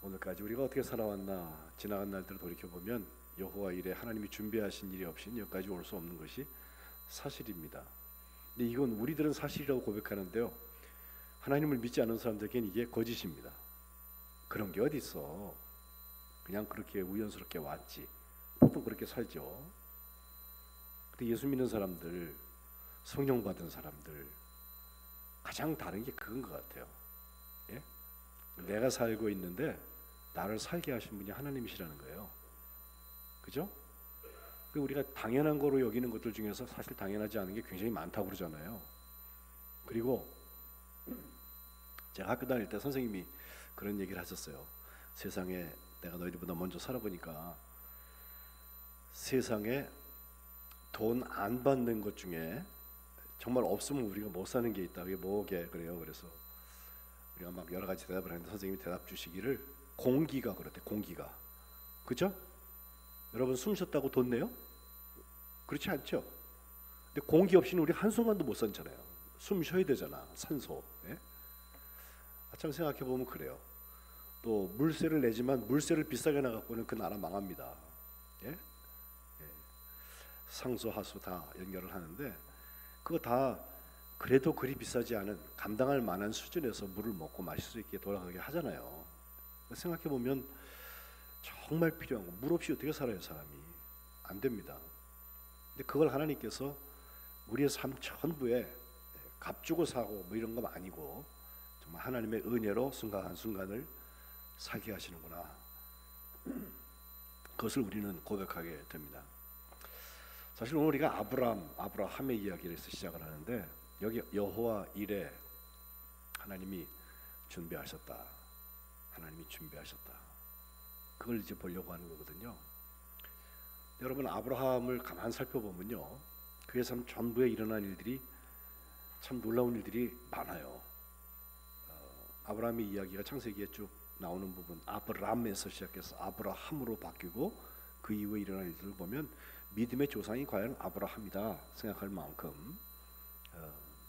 오늘까지 우리가 어떻게 살아왔나, 지나간 날들을 돌이켜보면 여호와 일에 하나님이 준비하신 일이 없이는 여기까지 올 수 없는 것이 사실입니다. 근데 이건 우리들은 사실이라고 고백하는데요, 하나님을 믿지 않는 사람들에게는 이게 거짓입니다. 그런 게 어디 있어. 그냥 그렇게 우연스럽게 왔지. 보통 그렇게 살죠. 근데 예수 믿는 사람들, 성령 받은 사람들, 가장 다른 게 그건 것 같아요. 예? 내가 살고 있는데 나를 살게 하신 분이 하나님이시라는 거예요. 그죠? 우리가 당연한 거로 여기는 것들 중에서 사실 당연하지 않은 게 굉장히 많다고 그러잖아요. 그리고 제가 학교 다닐 때 선생님이 그런 얘기를 하셨어요. 세상에 내가 너희들보다 먼저 살아보니까 세상에 돈 안 받는 것 중에 정말 없으면 우리가 못 사는 게 있다. 그게 뭐게 그래요. 그래서 우리가 막 여러 가지 대답을 하는데 선생님이 대답 주시기를 공기가 그렇대. 공기가. 그죠? 여러분 숨 쉬었다고 돈 내요? 그렇지 않죠? 근데 공기 없이는 우리 한순간도 못 살잖아요. 숨 쉬어야 되잖아. 산소. 예? 참 생각해보면 그래요. 또 물세를 내지만 물세를 비싸게 나갖고는 그 나라 망합니다. 예? 예. 상수 하수 다 연결을 하는데 그거 다 그래도 그리 비싸지 않은 감당할 만한 수준에서 물을 먹고 마실 수 있게 돌아가게 하잖아요. 생각해보면 정말 필요한 거, 물 없이 어떻게 살아요 사람이? 안 됩니다. 근데 그걸 하나님께서 우리의 삶 전부에 값 주고 사고 뭐 이런 거 아니고 정말 하나님의 은혜로 순간 한순간을 살게 하시는구나. 그것을 우리는 고백하게 됩니다. 사실 오늘 우리가 아브라함의 이야기를 해서 시작을 하는데 여기 여호와 일에 하나님이 준비하셨다. 하나님이 준비하셨다. 그걸 이제 보려고 하는 거거든요. 여러분 아브라함을 가만 살펴보면요, 그의 삶 전부에 일어난 일들이 참 놀라운 일들이 많아요. 아브라함의 이야기가 창세기에 쭉 나오는 부분, 아브람에서 시작해서 아브라함으로 바뀌고 그 이후에 일어난 일들을 보면 믿음의 조상이 과연 아브라함이다 생각할 만큼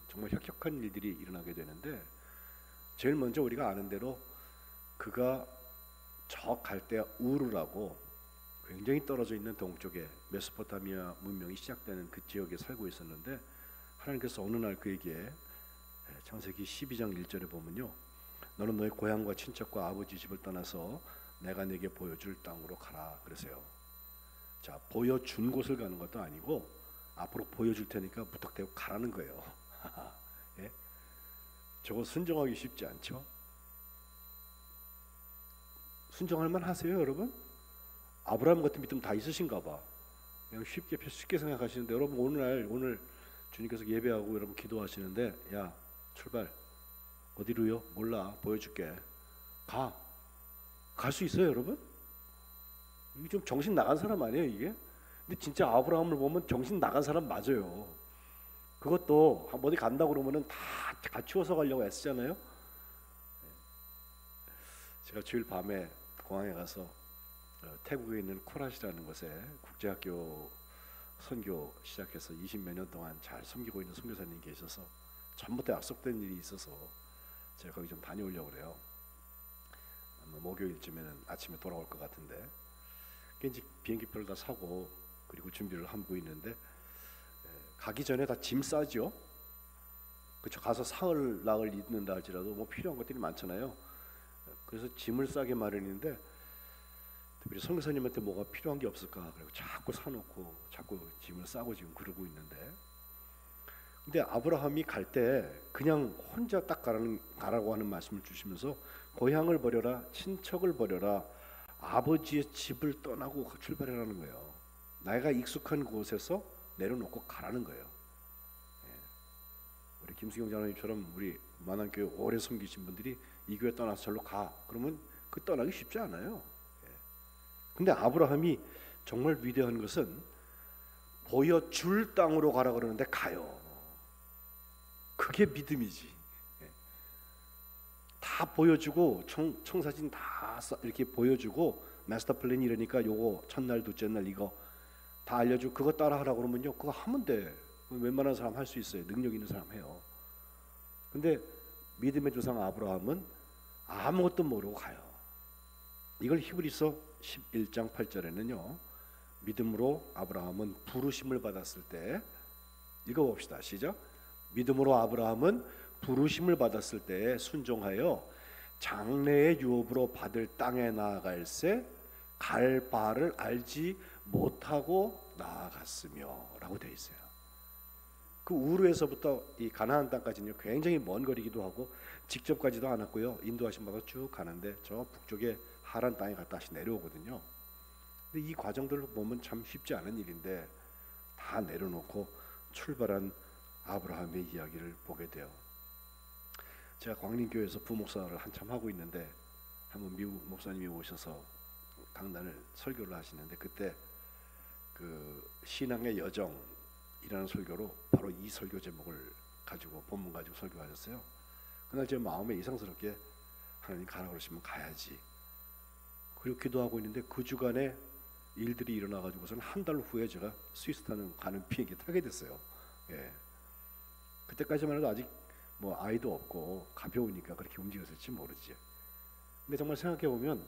정말 혁혁한 일들이 일어나게 되는데, 제일 먼저 우리가 아는 대로 그가 저 갈대아 우르라고 굉장히 떨어져 있는 동쪽에 메소포타미아 문명이 시작되는 그 지역에 살고 있었는데, 하나님께서 어느 날 그에게 창세기 12장 1절에 보면요, 너는 너의 고향과 친척과 아버지 집을 떠나서 내가 내게 보여줄 땅으로 가라 그러세요. 자, 보여준 곳을 가는 것도 아니고 앞으로 보여줄 테니까 부탁되고 가라는 거예요. 예? 저거 순종하기 쉽지 않죠? 순종할 만 하세요 여러분? 아브라함 같은 믿음 다 있으신가 봐. 그냥 쉽게 생각하시는데, 여러분 오늘 주님께서 예배하고 여러분 기도하시는데, 야 출발. 어디로요? 몰라. 보여줄게. 갈 수 있어요 여러분? 이게 좀 정신 나간 사람 아니에요 이게? 근데 진짜 아브라함을 보면 정신 나간 사람 맞아요. 그것도 어디 간다고 그러면은 다 갖추어서 가려고 애쓰잖아요. 제가 주일 밤에 공항에 가서 태국에 있는 쿠라시라는 곳에 국제학교 선교 시작해서 20몇 년 동안 잘 섬기고 있는 선교사님이 계셔서 전부터 약속된 일이 있어서 제가 거기 좀 다녀오려고 그래요. 아마 목요일쯤에는 아침에 돌아올 것 같은데, 이제 비행기표를 다 사고 그리고 준비를 하고 있는데, 가기 전에 다 짐 싸죠. 그쵸? 가서 사흘 나흘 있는다 할지라도 뭐 필요한 것들이 많잖아요. 그래서 짐을 싸게 마련인데, 특별히 선교사님한테 뭐가 필요한 게 없을까 그리고 자꾸 사놓고 자꾸 짐을 싸고 지금 그러고 있는데, 근데 아브라함이 갈 때 그냥 혼자 딱 가라고 하는 말씀을 주시면서 고향을 버려라, 친척을 버려라, 아버지의 집을 떠나고 출발하라는 거예요. 내가 익숙한 곳에서 내려놓고 가라는 거예요. 우리 김수경 장로님처럼 우리 만안교회 오래 섬기신 분들이 이 교회 떠나서 절로 가 그러면 그 떠나기 쉽지 않아요. 근데 아브라함이 정말 위대한 것은 보여줄 땅으로 가라 그러는데 가요. 그게 믿음이지. 다 보여주고 청사진 다 이렇게 보여주고 마스터 플랜 이러니까 요거 첫날 둘째 날 이거 다 알려주고 그거 따라하라고 그러면요, 그거 하면 돼. 웬만한 사람 할 수 있어요. 능력 있는 사람 해요. 근데 믿음의 조상 아브라함은 아무것도 모르고 가요. 이걸 히브리서 11장 8절에는요. 믿음으로 아브라함은 부르심을 받았을 때, 읽어봅시다. 시작. 믿음으로 아브라함은 부르심을 받았을 때에 순종하여 장래의 유업으로 받을 땅에 나아갈새 갈 바를 알지 못하고 나아갔으며 라고 되어 있어요. 그 우르에서부터 이 가나안 땅까지는 굉장히 먼 거리기도 하고 직접 가지도 않았고요. 인도하신 바가 쭉 가는데 저 북쪽에 하란 땅에 갔다 다시 내려오거든요. 근데 이 과정들을 보면 참 쉽지 않은 일인데 다 내려놓고 출발한 아브라함의 이야기를 보게 돼요. 제가 광림교회에서 부목사를 한참 하고 있는데 한번 미국 목사님이 오셔서 강단을 설교를 하시는데 그때 그 신앙의 여정이라는 설교로 바로 이 설교 제목을 가지고 본문 가지고 설교하셨어요. 그날 제 마음에 이상스럽게 하나님 가라 그러시면 가야지. 그리고 기도하고 있는데 그 주간에 일들이 일어나 가지고서는 한 달 후에 제가 스위스 가는 비행기 타게 됐어요. 예. 그때까지만 해도 아직 뭐 아이도 없고 가벼우니까 그렇게 움직였을지 모르지. 근데 정말 생각해 보면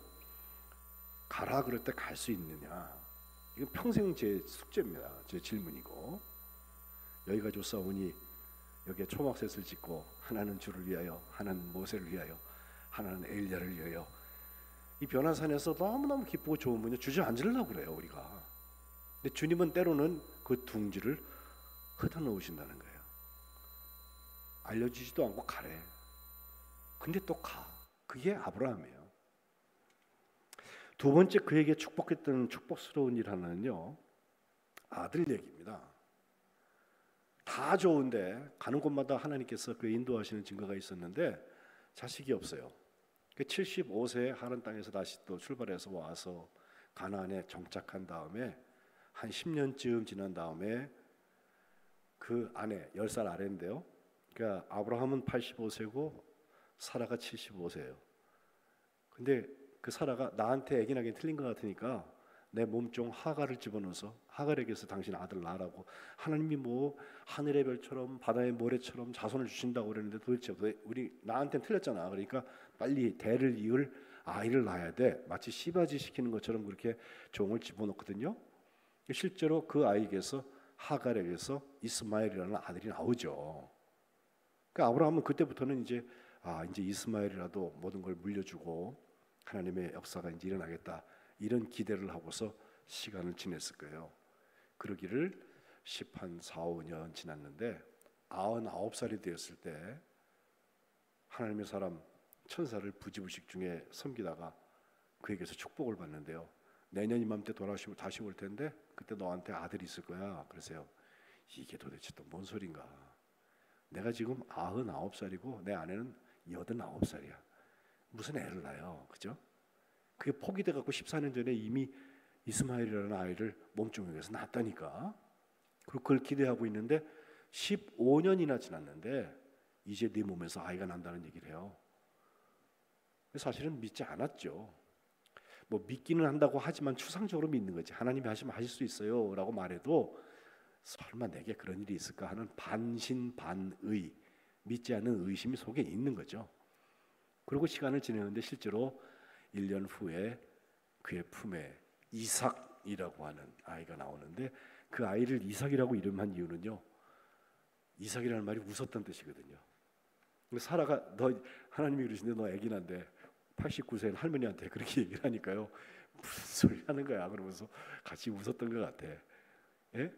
가라 그럴 때 갈 수 있느냐? 이건 평생 제 숙제입니다. 제 질문이고. 여기가 좋사오니 여기에 초막셋을 짓고 하나는 주를 위하여, 하나는 모세를 위하여, 하나는 엘리야를 위하여 이 변화산에서 너무너무 기쁘고 좋은 분이 주저앉으려고 그래요 우리가. 근데 주님은 때로는 그 둥지를 흩어놓으신다는 거예요. 알려주지도 않고 가래. 근데 또 가. 그게 아브라함이에요. 두 번째 그에게 축복했던 축복스러운 일 하나는요, 아들 얘기입니다. 다 좋은데 가는 곳마다 하나님께서 그 인도하시는 증거가 있었는데 자식이 없어요. 75세에 하란 땅에서 다시 또 출발해서 와서 가나안에 정착한 다음에 한 10년쯤 지난 다음에 그 아내 10살 아래인데요. 그러니까 아브라함은 85세고 사라가 75세예요. 근데 그 사라가 나한테 애기 나긴 틀린 것 같으니까 내 몸종 하갈을 집어넣어서 하갈에게서 당신 아들 낳으라고 하나님이 뭐 하늘의 별처럼 바다의 모래처럼 자손을 주신다고 그랬는데 도대체 왜 우리 나한테는 틀렸잖아. 그러니까 빨리 대를 이을 아이를 낳아야 돼. 마치 씨바지 시키는 것처럼 그렇게 종을 집어넣거든요. 실제로 그 아이에게서 하갈에게서 이스마엘이라는 아들이 나오죠. 그러니까 아브라함은 그때부터는 이제 이제 이스마엘이라도 모든 걸 물려주고 하나님의 역사가 이제 일어나겠다 이런 기대를 하고서 시간을 지냈을 거예요. 그러기를 4, 5년 지났는데 99살이 되었을 때 하나님의 사람 천사를 부지부식 중에 섬기다가 그에게서 축복을 받는데요. 내년 이맘때 돌아오시고 다시 올 텐데 그때 너한테 아들이 있을 거야. 그러세요. 이게 도대체 또 뭔 소린가? 내가 지금 99살이고 내 아내는 89살이야. 무슨 애를 낳아요, 그죠? 그게 포기돼 갖고 14년 전에 이미 이스마엘이라는 아이를 몸종에서 낳았다니까. 그리고 그걸 기대하고 있는데 15년이나 지났는데 이제 네 몸에서 아이가 난다는 얘기를 해요. 사실은 믿지 않았죠. 뭐 믿기는 한다고 하지만 추상적으로 믿는 거지. 하나님이 하시면 하실 수 있어요라고 말해도 설마 내게 그런 일이 있을까 하는 반신반의, 믿지 않는 의심이 속에 있는 거죠. 그리고 시간을 지내는데 실제로 1년 후에 그의 품에 이삭이라고 하는 아이가 나오는데 그 아이를 이삭이라고 이름한 이유는요, 이삭이라는 말이 웃었다는 뜻이거든요. 사라가 너 하나님이 그러시는데 너 애기 난데 89세인 할머니한테 그렇게 얘기를 하니까요, 무슨 소리 하는 거야 그러면서 같이 웃었던 것 같아. 예?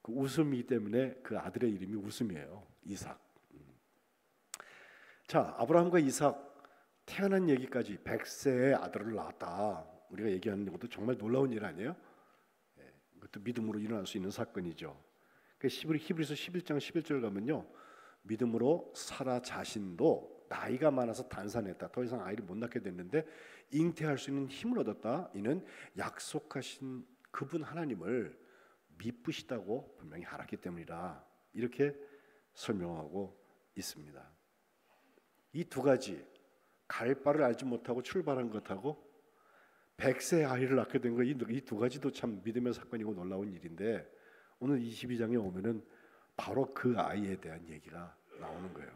그 웃음이기 때문에 그 아들의 이름이 웃음이에요. 이삭. 자, 아브라함과 이삭 태어난 얘기까지 100세의 아들을 낳았다. 우리가 얘기하는 것도 정말 놀라운 일 아니에요? 이것도 믿음으로 일어날 수 있는 사건이죠. 히브리서 11장 11절 가면요, 믿음으로 사라 자신도 나이가 많아서 단산했다. 더 이상 아이를 못 낳게 됐는데 잉태할 수 있는 힘을 얻었다. 이는 약속하신 그분 하나님을 미쁘시다고 분명히 알았기 때문이다. 이렇게 설명하고 있습니다. 이 두 가지, 갈 바를 알지 못하고 출발한 것하고 100세 아이를 낳게 된 것, 이 두 가지도 참 믿음의 사건이고 놀라운 일인데 오늘 22장에 오면은 바로 그 아이에 대한 얘기가 나오는 거예요.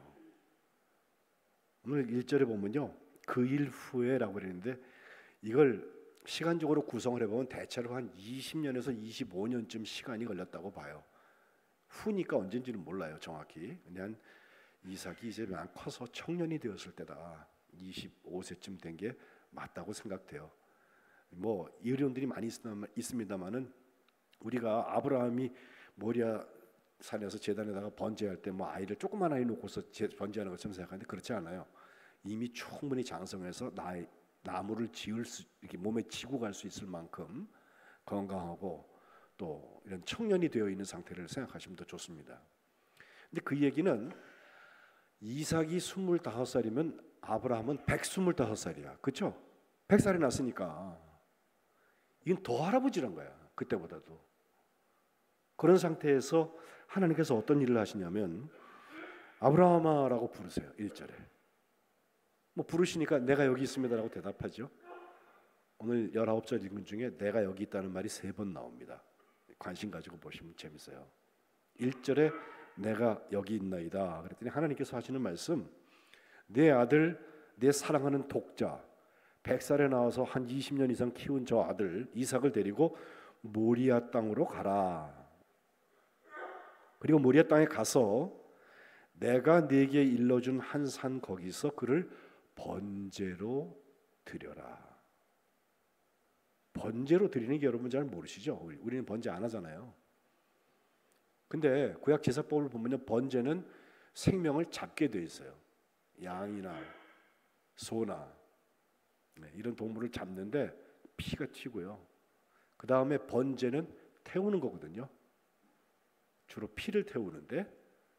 오늘 1절에 보면요, 그 일 후에라고 그랬는데 이걸 시간적으로 구성을 해보면 대체로 한 20년에서 25년쯤 시간이 걸렸다고 봐요. 후니까 언젠지는 몰라요 정확히. 근데 한 이삭이 이제 막 커서 청년이 되었을 때다. 25세쯤 된 게 맞다고 생각돼요. 뭐 이론들이 많이 있습니다만은 우리가 아브라함이 모리아 산에서 제단에다가 번제할 때 뭐 아이를 조그만 아이 놓고서 번제하는 것처럼 생각하는데 그렇지 않아요. 이미 충분히 장성해서 나무를 이렇게 몸에 지고 갈 수 있을 만큼 건강하고 또 이런 청년이 되어 있는 상태를 생각하시면 더 좋습니다. 근데 그 얘기는 이삭이 25살이면 아브라함은 125살이야. 그렇죠? 100살이 났으니까 이건 더 할아버지란 거야. 그때보다도. 그런 상태에서 하나님께서 어떤 일을 하시냐면 아브라함아라고 부르세요. 1절에. 뭐 부르시니까 내가 여기 있습니다라고 대답하죠. 오늘 19절 읽은 중에 내가 여기 있다는 말이 3번 나옵니다. 관심 가지고 보시면 재밌어요. 1절에 내가 여기 있나이다. 그랬더니 하나님께서 하시는 말씀, 내 아들, 내 사랑하는 독자, 100살에 나와서 한 20년 이상 키운 저 아들 이삭을 데리고 모리아 땅으로 가라. 그리고 모리아 땅에 가서 내가 네게 일러준 한 산 거기서 그를 번제로 드려라. 번제로 드리는 게 여러분 잘 모르시죠? 우리는 번제 안 하잖아요. 근데 구약 제사법을 보면요, 번제는 생명을 잡게 돼 있어요. 양이나 소나 이런 동물을 잡는데 피가 튀고요. 그 다음에 번제는 태우는 거거든요. 주로 피를 태우는데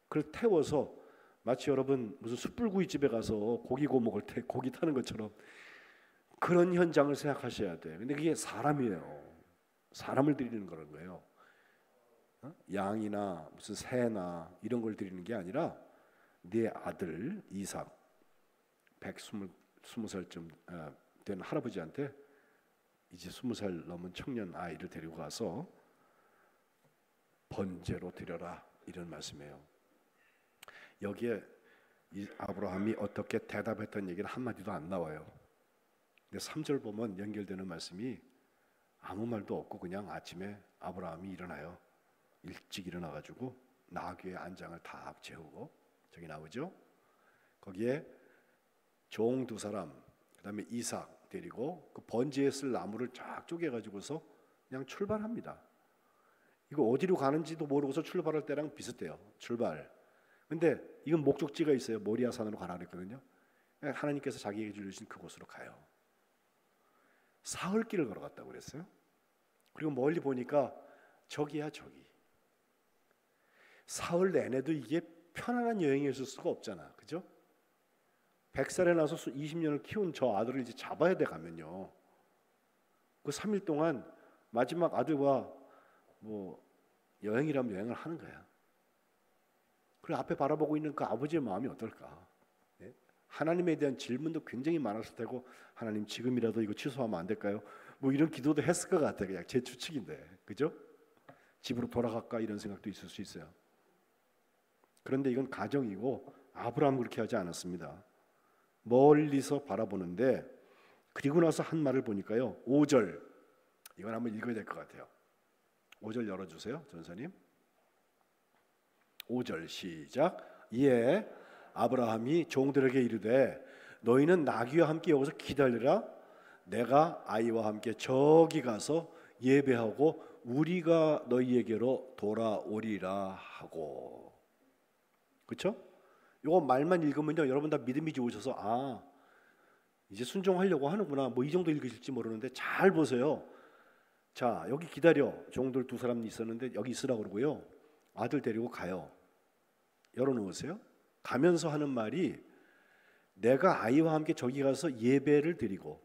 그걸 태워서 마치 여러분 무슨 숯불구이집에 가서 고기 구워 먹을 때 고기 타는 것처럼 그런 현장을 생각하셔야 돼요. 근데 그게 사람이에요. 사람을 드리는 그런 거예요. 양이나 무슨 새나 이런 걸 드리는 게 아니라 네 아들 이삭 120살쯤 된 할아버지한테 이제 20살 넘은 청년 아이를 데리고 가서 번제로 드려라 이런 말씀이에요. 여기에 이 아브라함이 어떻게 대답했던 얘기는 한마디도 안 나와요. 근데 3절 보면 연결되는 말씀이 아무 말도 없고 그냥 아침에 아브라함이 일어나요. 일찍 일어나가지고 나귀의 안장을 다 재우고 저기 나오죠. 거기에 종 2사람 그다음에 이삭 데리고 그 번제에 쓸 나무를 쫙 쪼개가지고서 그냥 출발합니다. 이거 어디로 가는지도 모르고서 출발할 때랑 비슷해요. 출발. 근데 이건 목적지가 있어요. 모리아 산으로 가라 그랬거든요. 하나님께서 자기에게 주신 그곳으로 가요. 사흘길을 걸어갔다고 그랬어요. 그리고 멀리 보니까 저기야 저기. 사흘 내내도 이게 편안한 여행이었을 수가 없잖아. 그죠? 100살에 나서 20년을 키운 저 아들을 이제 잡아야 돼 가면요. 그 3일 동안 마지막 아들과 뭐 여행이라면 여행을 하는 거야. 그리고 앞에 바라보고 있는 그 아버지의 마음이 어떨까? 네? 하나님에 대한 질문도 굉장히 많았을 테고 하나님 지금이라도 이거 취소하면 안 될까요? 뭐 이런 기도도 했을 것 같아. 그냥 제 추측인데, 그죠? 집으로 돌아갈까 이런 생각도 있을 수 있어요. 그런데 이건 가정이고 아브라함은 그렇게 하지 않았습니다. 멀리서 바라보는데 그리고 나서 한 말을 보니까요. 5절 이건 한번 읽어야 될 것 같아요. 5절 열어주세요, 전사님. 5절 시작. 이에 아브라함이 종들에게 이르되 너희는 나귀와 함께 여기서 기다리라. 내가 아이와 함께 저기 가서 예배하고 우리가 너희에게로 돌아오리라 하고. 그렇죠? 이거 말만 읽으면요 여러분 다 믿음이 좋으셔서 아 이제 순종하려고 하는구나 뭐 이 정도 읽으실지 모르는데 잘 보세요. 자 여기 기다려. 종들 2사람 있었는데 여기 있으라고 그러고요. 아들 데리고 가요. 열어놓으세요. 가면서 하는 말이 내가 아이와 함께 저기 가서 예배를 드리고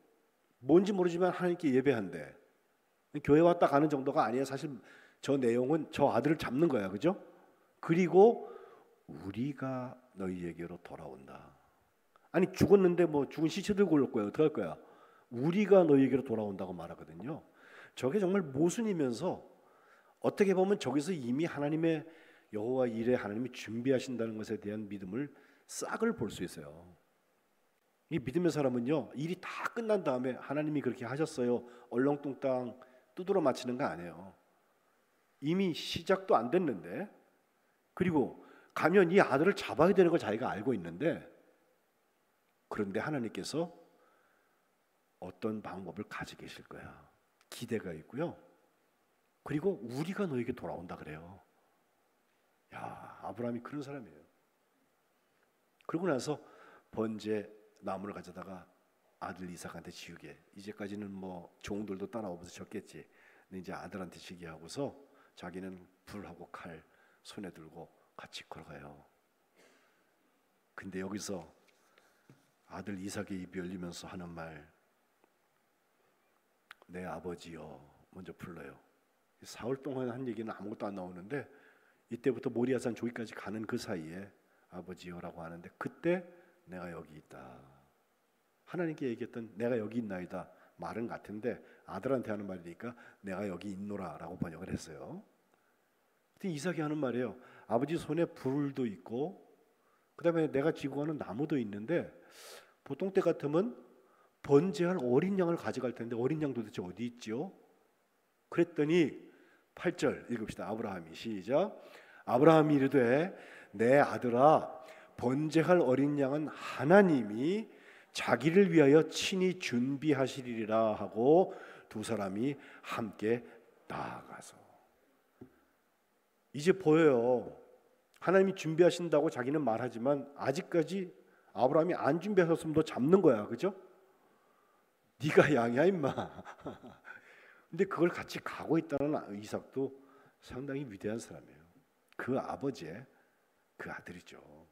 뭔지 모르지만 하나님께 예배한대. 교회 왔다 가는 정도가 아니에요. 사실 저 내용은 저 아들을 잡는 거야. 그죠? 그리고 우리가 너희에게로 돌아온다. 아니 죽었는데 뭐 죽은 시체 들고 올 거야. 어떡할 거야? 우리가 너희에게로 돌아온다고 말하거든요. 저게 정말 모순이면서 어떻게 보면 저기서 이미 하나님의 여호와 일에 하나님이 준비하신다는 것에 대한 믿음을 싹을 볼 수 있어요. 이 믿음의 사람은요, 일이 다 끝난 다음에 하나님이 그렇게 하셨어요, 얼렁뚱땅 두드러 맞히는 거 아니에요. 이미 시작도 안 됐는데, 그리고 가면 이 아들을 잡아야 되는 걸 자기가 알고 있는데, 그런데 하나님께서 어떤 방법을 가지고 계실 거야. 기대가 있고요. 그리고 우리가 너에게 돌아온다 그래요. 야, 아브라함이 그런 사람이에요. 그러고 나서 번제 나무를 가져다가 아들 이삭한테 지우게. 이제까지는 뭐 종들도 따라오면서 졌겠지. 근데 이제 아들한테 지게 하고서 자기는 불하고 칼 손에 들고 같이 걸어가요. 근데 여기서 아들 이삭의 입이 열리면서 하는 말, 내 아버지여, 먼저 불러요. 사흘 동안 한 얘기는 아무것도 안 나오는데, 이때부터 모리아산 조기까지 가는 그 사이에 아버지여라고 하는데, 그때 내가 여기 있다. 하나님께 얘기했던 내가 여기 있나이다 말은 같은데, 아들한테 하는 말이니까 내가 여기 있노라라고 번역을 했어요. 근데 이삭이 하는 말이에요. 아버지 손에 불도 있고 그 다음에 내가 지고 가는 나무도 있는데, 보통 때 같으면 번제할 어린 양을 가져갈 텐데 어린 양 도대체 어디 있지요? 그랬더니 8절 읽읍시다. 아브라함이 시작. 아브라함이 이르되 내 아들아, 번제할 어린 양은 하나님이 자기를 위하여 친히 준비하시리라 하고 두 사람이 함께 나아가서. 이제 보여요. 하나님이 준비하신다고 자기는 말하지만 아직까지 아브라함이 안 준비하셨으면 너 잡는 거야, 그죠? 네가 양이야 임마. 근데 그걸 같이 가고 있다는 이삭도 상당히 위대한 사람이에요. 그 아버지의 그 아들이죠.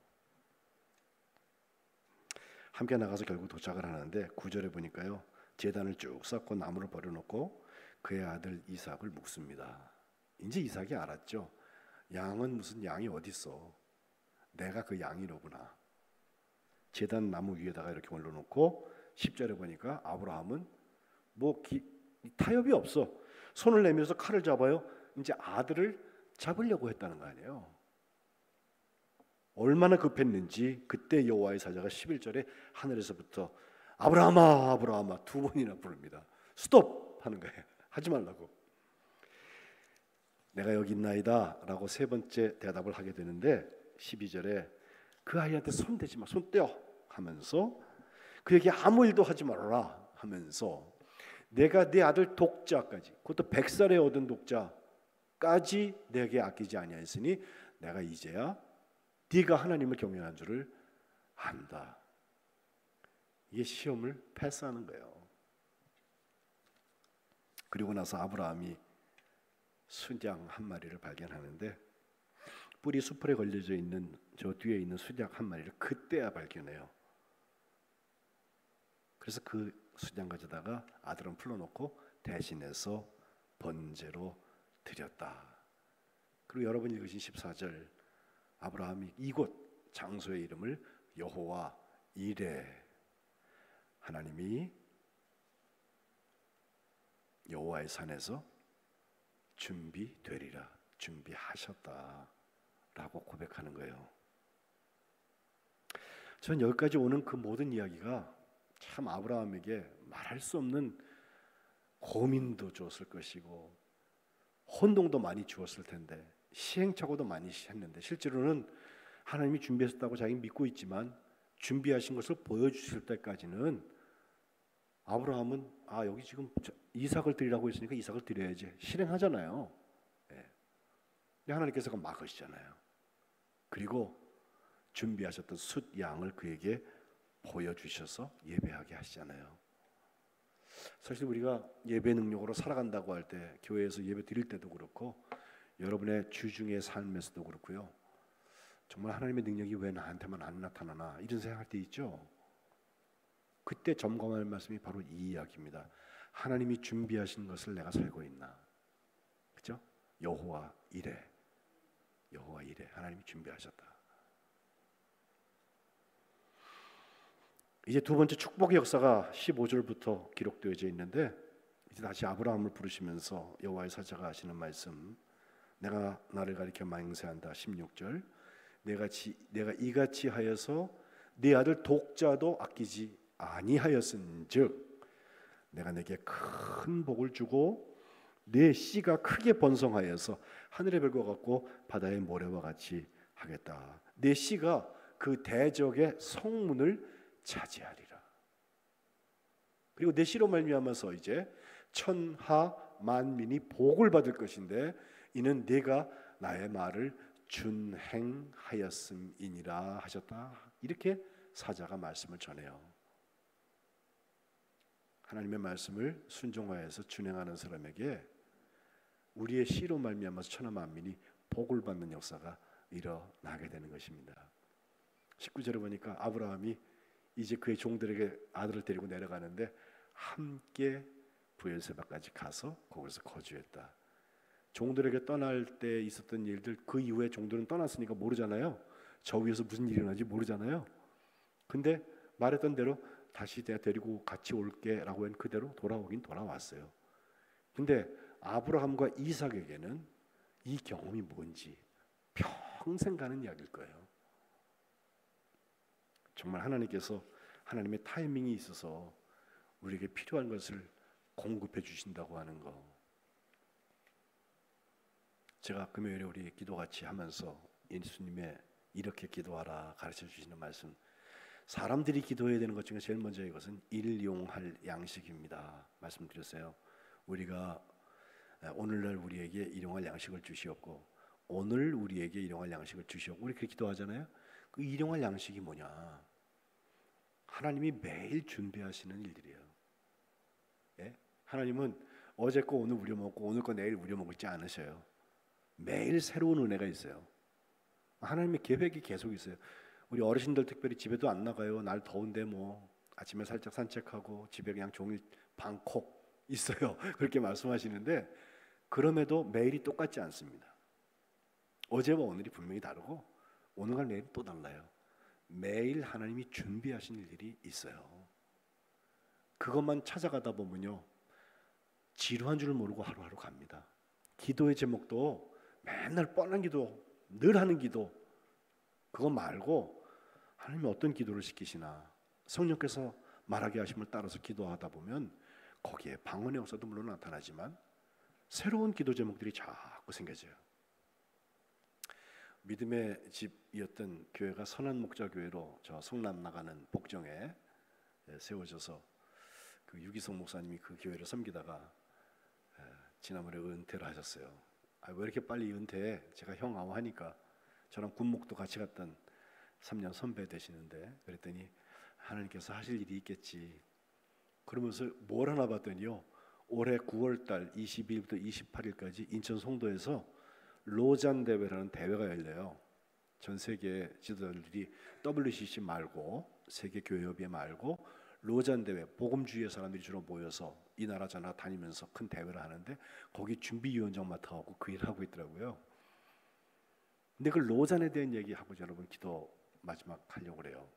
함께 나가서 결국 도착을 하는데 9절에 보니까요, 제단을 쭉 쌓고 나무를 버려놓고 그의 아들 이삭을 묶습니다. 이제 이삭이 알았죠. 양은 무슨 양이 어딨어. 내가 그 양이로구나. 제단 나무 위에다가 이렇게 올려놓고 10절에 보니까 아브라함은 뭐 타협이 없어. 손을 내밀어서 칼을 잡아요. 이제 아들을 잡으려고 했다는 거 아니에요. 얼마나 급했는지 그때 여호와의 사자가 11절에 하늘에서부터 아브라함아 아브라함아 두 번이나 부릅니다. 스톱 하는 거예요. 하지 말라고. 내가 여기 있나이다 라고 세 번째 대답을 하게 되는데 12절에 그 아이한테 손 대지 마, 손 떼어 하면서 그에게 아무 일도 하지 말아라 하면서 내가 네 아들 독자까지, 그것도 100살에 얻은 독자까지 내게 아끼지 아니하였으니 내가 이제야 네가 하나님을 경외하는 줄을 안다. 이게 시험을 패스하는 거예요. 그리고 나서 아브라함이 순양 한 마리를 발견하는데, 뿔이 수풀에 걸려져 있는 저 뒤에 있는 순양 한 마리를 그때야 발견해요. 그래서 그 순양 가져다가 아들은 풀어놓고 대신해서 번제로 드렸다. 그리고 여러분 읽으신 14절, 아브라함이 이곳 장소의 이름을 여호와 이레, 하나님이 여호와의 산에서 준비되리라, 준비하셨다라고 고백하는 거예요. 전 여기까지 오는 그 모든 이야기가 참 아브라함에게 말할 수 없는 고민도 줬을 것이고 혼동도 많이 주었을 텐데, 시행착오도 많이 했는데, 실제로는 하나님이 준비하셨다고 자기는 믿고 있지만 준비하신 것을 보여주실 때까지는 아브라함은 여기 지금 이삭을 드리라고 했으니까 이삭을 드려야지 실행하잖아요. 네. 근데 하나님께서 그걸 막으시잖아요. 그리고 준비하셨던 숫 양을 그에게 보여주셔서 예배하게 하시잖아요. 사실 우리가 예배 능력으로 살아간다고 할 때, 교회에서 예배 드릴 때도 그렇고 여러분의 주중의 삶에서도 그렇고요, 정말 하나님의 능력이 왜 나한테만 안 나타나나 이런 생각할 때 있죠. 그때 점검할 말씀이 바로 이 이야기입니다. 하나님이 준비하신 것을 내가 살고 있나? 그죠? 여호와 이레, 여호와 이레, 하나님이 준비하셨다. 이제 두 번째 축복의 역사가 15절부터 기록되어져 있는데, 이제 다시 아브라함을 부르시면서 여호와의 사자가 하시는 말씀, 내가 나를 가리켜 맹세한다. 16절, 내가 이같이 하여서 네 아들 독자도 아끼지 아니하였은즉 내가 내게 큰 복을 주고 내 씨가 크게 번성하여서 하늘의 별과 같고 바다의 모래와 같이 하겠다. 내 씨가 그 대적의 성문을 차지하리라. 그리고 내 씨로 말미암아서 이제 천하 만민이 복을 받을 것인데 이는 네가 나의 말을 준행하였음이니라 하셨다. 이렇게 사자가 말씀을 전해요. 하나님의 말씀을 순종하여서 준행하는 사람에게 우리의 씨로 말미암아서 천하 만민이 복을 받는 역사가 일어나게 되는 것입니다. 19절에 보니까 아브라함이 이제 그의 종들에게 아들을 데리고 내려가는데 함께 브엘세바까지 가서 거기서 거주했다. 종들에게 떠날 때 있었던 일들, 그 이후에 종들은 떠났으니까 모르잖아요. 저 위에서 무슨 일이 일어나는지 모르잖아요. 근데 말했던 대로 다시 내가 데리고 같이 올게 라고 한 그대로 돌아오긴 돌아왔어요. 근데 아브라함과 이삭에게는 이 경험이 뭔지 평생 가는 이야기일 거예요. 정말 하나님께서 하나님의 타이밍이 있어서 우리에게 필요한 것을 공급해 주신다고 하는 거. 제가 금요일에 우리 기도 같이 하면서 예수님의 이렇게 기도하라 가르쳐 주시는 말씀, 사람들이 기도해야 되는 것 중에 제일 먼저 이것은 일용할 양식입니다. 말씀드렸어요. 우리가 오늘날 우리에게 일용할 양식을 주시옵고 오늘 우리에게 일용할 양식을 주시옵고 우리 그렇게 기도하잖아요. 그 일용할 양식이 뭐냐? 하나님이 매일 준비하시는 일들이에요. 예? 하나님은 어제 거 오늘 우려먹고 오늘 거 내일 우려먹지 않으셔요. 매일 새로운 은혜가 있어요. 하나님의 계획이 계속 있어요. 우리 어르신들 특별히 집에도 안 나가요. 날 더운데 뭐 아침에 살짝 산책하고 집에 그냥 종일 방콕 있어요. 그렇게 말씀하시는데 그럼에도 매일이 똑같지 않습니다. 어제와 오늘이 분명히 다르고 오늘과 내일이 또 달라요. 매일 하나님이 준비하신 일들이 있어요. 그것만 찾아가다 보면요 지루한 줄 모르고 하루하루 갑니다. 기도의 제목도 맨날 뻔한 기도, 늘 하는 기도, 그거 말고 하나님이 어떤 기도를 시키시나 성령께서 말하게 하심을 따라서 기도하다 보면 거기에 방언의 역사도 물론 나타나지만 새로운 기도 제목들이 자꾸 생겨져요. 믿음의 집이었던 교회가 선한목자교회로 저 성남 나가는 복정에 세워져서 그 유기성 목사님이 그 교회를 섬기다가 지난번에 은퇴를 하셨어요. 왜 이렇게 빨리 은퇴해? 제가 형 아우하니까 저랑 군목도 같이 갔던 3년 선배 되시는데 그랬더니 하나님께서 하실 일이 있겠지. 그러면서 뭘 하나 봤더니요. 올해 9월달 22일부터 28일까지 인천 송도에서 로잔 대회라는 대회가 열려요. 전 세계 지도자들이 WCC 말고 세계 교회협의회 말고 로잔 대회, 복음주의의 사람들이 주로 모여서 이 나라 저 나라 다니면서 큰 대회를 하는데 거기 준비위원장 맡아갖고 그 일을 하고 있더라고요. 근데 그 로잔에 대한 얘기하고 여러분 기도 마지막 하려고 그래요.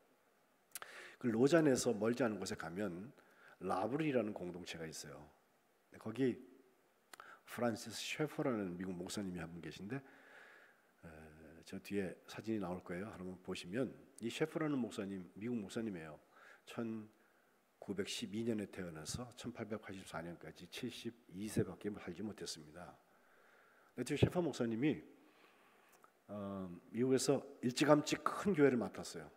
그 로잔에서 멀지 않은 곳에 가면 라브리라는 공동체가 있어요. 거기 프란시스 셰퍼라는 미국 목사님이 한 분 계신데 저 뒤에 사진이 나올 거예요. 한번 보시면 이 셰퍼라는 목사님 미국 목사님이에요. 1912년에 태어나서 1884년까지 72세밖에 살지 못했습니다. 저 셰퍼 목사님이 미국에서 일찌감치 큰 교회를 맡았어요.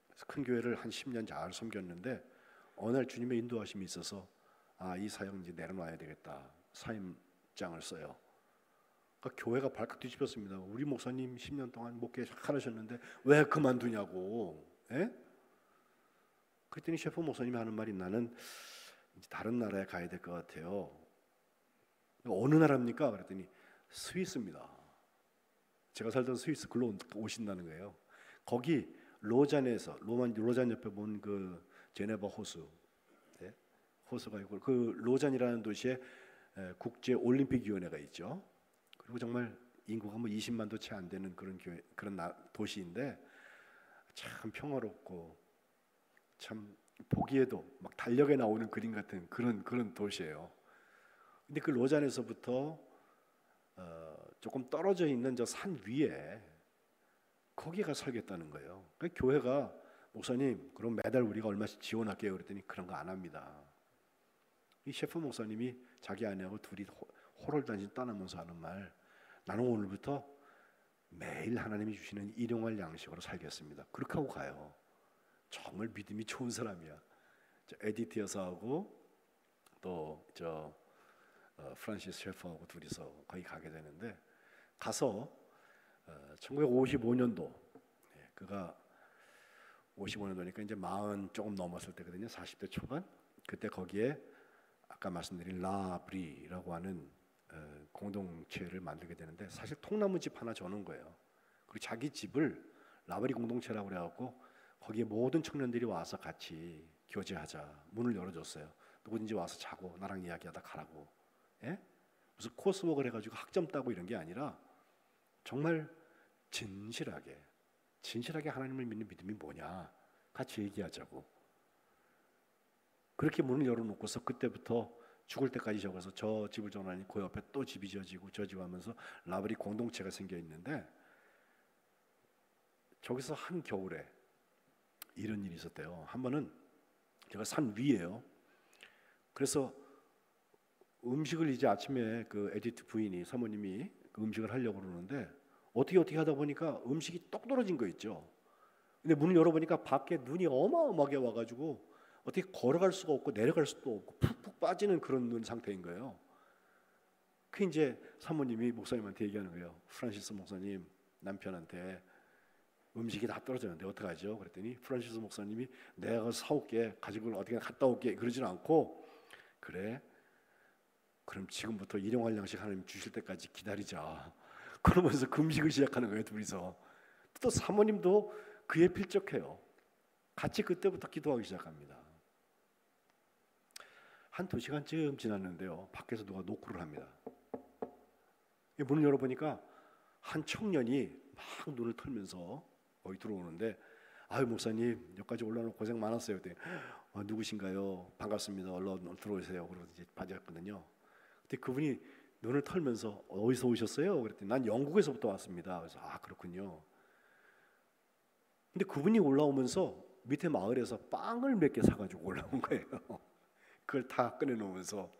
그래서 큰 교회를 한 10년 잘 섬겼는데 어느 날 주님의 인도하심이 있어서 이 사역 이제 내려놔야 되겠다. 사임장을 써요. 그러니까 교회가 발칵 뒤집혔습니다. 우리 목사님 10년 동안 목회 잘하셨는데 왜 그만두냐고. 예? 그랬더니 셰퍼 목사님이 하는 말이 나는 이제 다른 나라에 가야 될 것 같아요. 어느 나라입니까? 그랬더니 스위스입니다. 제가 살던 스위스 글로 오신다는 거예요. 거기 로잔에서 로잔 옆에 본 그 제네바 호수, 네? 호수가 있고 그 로잔이라는 도시에 국제 올림픽 위원회가 있죠. 그리고 정말 인구가 뭐 20만도 채 안 되는 그런 교회, 그런 도시인데 참 평화롭고 참 보기에도 막 달력에 나오는 그림 같은 그런 도시예요. 근데 그 로잔에서부터 조금 떨어져 있는 저 산 위에 거기가 살겠다는 거예요. 그러니까 교회가 목사님 그럼 매달 우리가 얼마씩 지원할게요. 그랬더니 그런 거 안 합니다. 이 셰프 목사님이 자기 아내하고 둘이 호롤단신 떠나면서 하는 말, 나는 오늘부터 매일 하나님이 주시는 일용할 양식으로 살겠습니다. 그렇게 하고 가요. 정말 믿음이 좋은 사람이야. 에디트 여사하고 또 프란시스 셰프하고 둘이서 거기 가게 되는데, 가서 1955년도, 그가 55년도니까 이제 40 조금 넘었을 때거든요. 40대 초반. 그때 거기에 아까 말씀드린 라브리라고 하는 공동체를 만들게 되는데, 사실 통나무집 하나 줘는 거예요. 그리고 자기 집을 라브리 공동체라고 그래갖고 거기에 모든 청년들이 와서 같이 교제하자 문을 열어줬어요. 누구든지 와서 자고 나랑 이야기하다 가라고. 예? 무슨 코스웍을 해가지고 학점 따고 이런 게 아니라 정말 진실하게 하나님을 믿는 믿음이 뭐냐 같이 얘기하자고. 그렇게 문을 열어놓고서 그때부터 죽을 때까지 적어서 저 집을 전하니 그 옆에 또 집이 지어지고 저 집 하면서 라브리 공동체가 생겨 있는데, 저기서 한 겨울에 이런 일이 있었대요. 한 번은 제가 산 위에요. 그래서 음식을 이제 아침에 그 에디트 부인이, 사모님이 그 음식을 하려고 그러는데 어떻게 하다 보니까 음식이 똑 떨어진 거 있죠. 근데 문을 열어보니까 밖에 눈이 어마어마하게 와가지고 어떻게 걸어갈 수가 없고 내려갈 수도 없고 푹푹 빠지는 그런 눈 상태인 거예요. 그 이제 사모님이 목사님한테 얘기하는 거예요. 프란시스 목사님, 남편한테 음식이 다 떨어졌는데 어떡하죠? 그랬더니 프란시스 목사님이 내가 사올게, 가지고 어떻게 갔다 올게 그러지는 않고, 그래 그럼 지금부터 일용할 양식 하나님 주실 때까지 기다리자 그러면서 금식을 시작하는 거예요. 둘이서. 또 사모님도 그에 필적해요. 같이 그때부터 기도하기 시작합니다. 한 2시간쯤 지났는데요, 밖에서 누가 노크를 합니다. 문을 열어보니까 한 청년이 막 눈을 털면서 거기 들어오는데, 아유 목사님 여기까지 올라오는 고생 많았어요. 그때 누구신가요? 반갑습니다. 얼른 들어오세요. 그러고 이제 맞았거든요. 근데 그분이 눈을 털면서 어디서 오셨어요? 그랬더니 난 영국에서부터 왔습니다. 그래서 아 그렇군요. 근데 그분이 올라오면서 밑에 마을에서 빵을 몇 개 사가지고 올라온 거예요. 그걸 다 꺼내놓으면서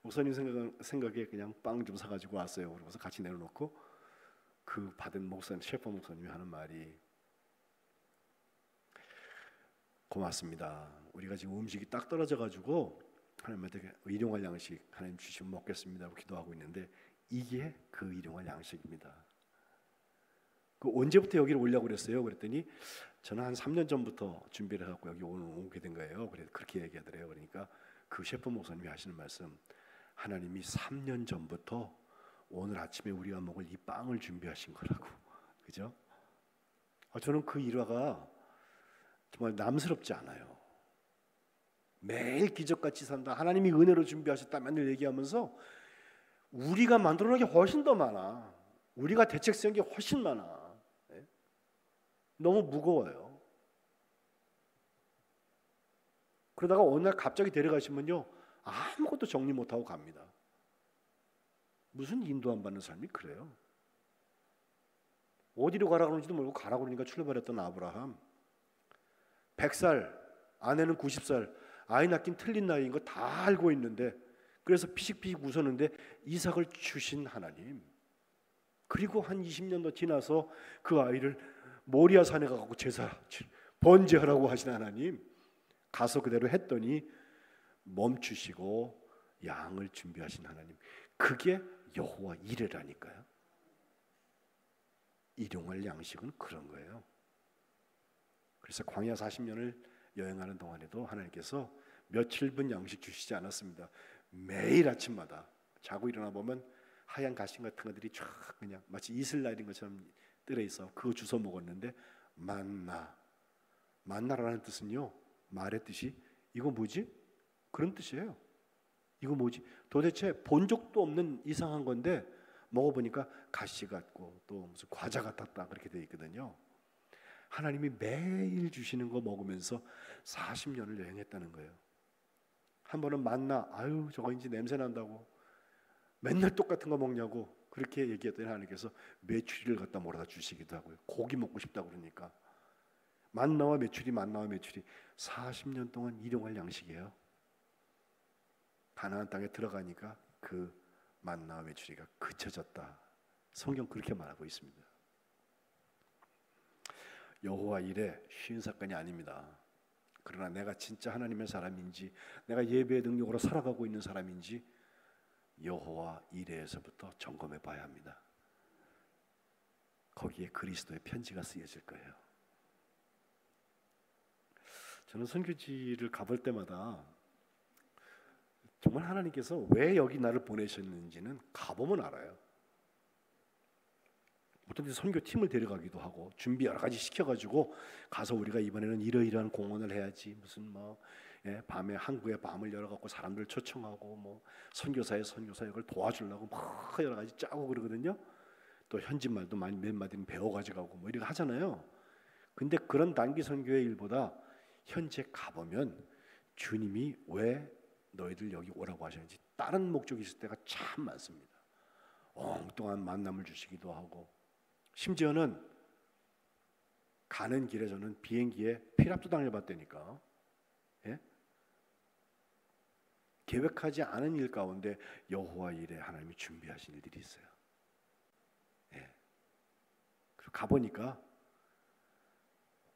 목사님 생각에 그냥 빵 좀 사가지고 왔어요. 그러고서 같이 내려놓고 그 받은 목사님, 셰프 목사님이 하는 말이, 고맙습니다. 우리가 지금 음식이 딱 떨어져가지고 하나님한테 일용할 양식 하나님 주시면 먹겠습니다 하고 기도하고 있는데, 이게 그 일용할 양식입니다. 그 언제부터 여기를 오려고 그랬어요? 그랬더니 저는 한 3년 전부터 준비를 해갖고 여기 오늘 오게 된 거예요. 그렇게 얘기하더래요. 그러니까 그 셰프 목사님이 하시는 말씀, 하나님이 3년 전부터 오늘 아침에 우리가 먹을 이 빵을 준비하신 거라고. 그죠? 저는 그 일화가 정말 남스럽지 않아요. 매일 기적같이 산다, 하나님이 은혜로 준비하셨다면 얘기하면서 우리가 만들어 놓은 게 훨씬 더 많아. 우리가 대책 세운 게 훨씬 많아. 너무 무거워요. 그러다가 어느 날 갑자기 데려가시면요, 아무것도 정리 못하고 갑니다. 무슨 인도 안 받는 삶이 그래요? 어디로 가라 그러는지도 모르고 가라 그러니까 출발했던 아브라함, 100살, 아내는 90살, 아이 낳긴 틀린 나이인 거 다 알고 있는데, 그래서 피식피식 웃었는데 이삭을 주신 하나님, 그리고 한 20년 더 지나서 그 아이를 모리아 산에 가고 제사 번제하라고 하신 하나님, 가서 그대로 했더니 멈추시고 양을 준비하신 하나님, 그게 여호와 이레라니까요. 일용할 양식은 그런 거예요. 그래서 광야 40년을 여행하는 동안에도 하나님께서 며칠분 양식 주시지 않았습니다. 매일 아침마다 자고 일어나 보면 하얀 가시 같은 것들이 쫙 그냥 마치 이슬 날인 것처럼 뜰에 있어. 그거 주워 먹었는데, 만나라는 뜻은요, 말의 뜻이 이거 뭐지? 그런 뜻이에요. 이거 뭐지? 도대체 본 적도 없는 이상한 건데 먹어보니까 가시 같고 또 무슨 과자 같았다, 그렇게 돼 있거든요. 하나님이 매일 주시는 거 먹으면서 40년을 여행했다는 거예요. 한 번은 만나, 아유 저거 이제 냄새 난다고, 맨날 똑같은 거 먹냐고 그렇게 얘기했더니 하나님께서 메추리를 갖다 몰아다 주시기도 하고요. 고기 먹고 싶다고 그러니까 만나와 메추리 40년 동안 일용할 양식이에요. 가나안 땅에 들어가니까 그 만나와 메추리가 그쳐졌다. 성경 그렇게 말하고 있습니다. 여호와 일에 쉬운 사건이 아닙니다. 그러나 내가 진짜 하나님의 사람인지, 내가 예배의 능력으로 살아가고 있는 사람인지 여호와 일에서부터 점검해 봐야 합니다. 거기에 그리스도의 편지가 쓰여질 거예요. 저는 선교지를 가볼 때마다 정말 하나님께서 왜 여기 나를 보내셨는지는 가보면 알아요. 어떤 데 선교팀을 데려가기도 하고 준비 여러 가지 시켜가지고 가서 우리가 이번에는 이러이러한 공헌을 해야지, 무슨 밤에 항구에 밤을 열어갖고 사람들 초청하고 선교사의 선교사역을 도와주려고 막 여러 가지 짜고 그러거든요. 또 현지 말도 몇 마디는 배워가지고 가고 이렇게 하잖아요. 근데 그런 단기 선교의 일보다 현재 가보면 주님이 왜 너희들 여기 오라고 하셨는지 다른 목적이 있을 때가 참 많습니다. 엉뚱한 만남을 주시기도 하고, 심지어는 가는 길에 저는 비행기에 피랍도 당해봤다니까. 예? 계획하지 않은 일 가운데 여호와 일에 하나님이 준비하신 일들이 있어요. 예. 그리고 가보니까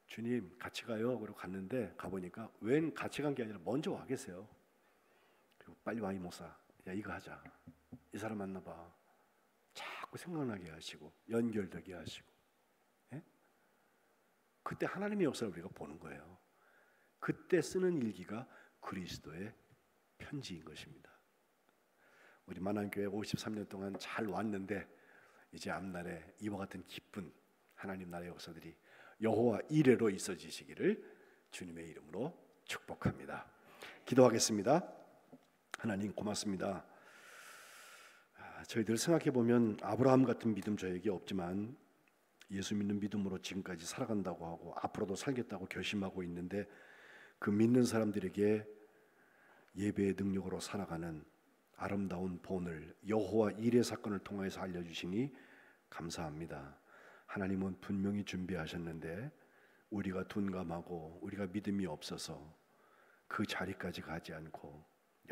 주님 같이 가요. 그리고 갔는데 가보니까 웬 같이 간 게 아니라 먼저 와 계세요. 그리고 빨리 와 이 목사, 야 이거 하자, 이 사람 만나봐, 자꾸 생각나게 하시고 연결되게 하시고. 예? 그때 하나님의 역사를 우리가 보는 거예요. 그때 쓰는 일기가 그리스도의 편지인 것입니다. 우리 만안교회 53년 동안 잘 왔는데 이제 앞날에 이와 같은 기쁜 하나님 나라의 역사들이 여호와 이레로 있어지시기를 주님의 이름으로 축복합니다. 기도하겠습니다. 하나님 고맙습니다. 저희들 생각해 보면 아브라함 같은 믿음 저에게 없지만 예수 믿는 믿음으로 지금까지 살아간다고 하고 앞으로도 살겠다고 결심하고 있는데, 그 믿는 사람들에게 예배의 능력으로 살아가는 아름다운 본을 여호와 일의 사건을 통해서 알려주시니 감사합니다. 하나님은 분명히 준비하셨는데 우리가 둔감하고 우리가 믿음이 없어서 그 자리까지 가지 않고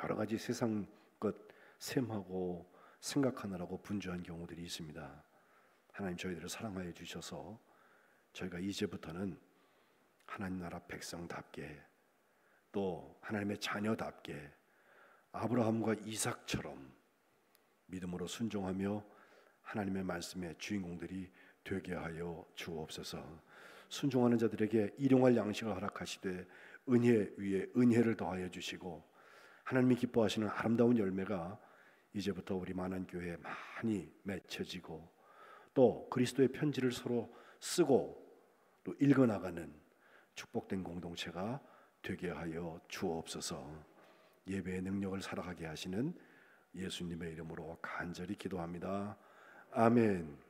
여러 가지 세상 것 셈하고 생각하느라고 분주한 경우들이 있습니다. 하나님 저희들을 사랑하여 주셔서 저희가 이제부터는 하나님 나라 백성답게, 또 하나님의 자녀답게 아브라함과 이삭처럼 믿음으로 순종하며 하나님의 말씀의 주인공들이 되게 하여 주옵소서. 순종하는 자들에게 일용할 양식을 허락하시되 은혜 위에 은혜를 더하여 주시고, 하나님이 기뻐하시는 아름다운 열매가 이제부터 우리 만안교회에 많이 맺혀지고, 또 그리스도의 편지를 서로 쓰고 또 읽어나가는 축복된 공동체가 되게 하여 주옵소서. 예배의 능력을 살아가게 하시는 예수님의 이름으로 간절히 기도합니다. 아멘.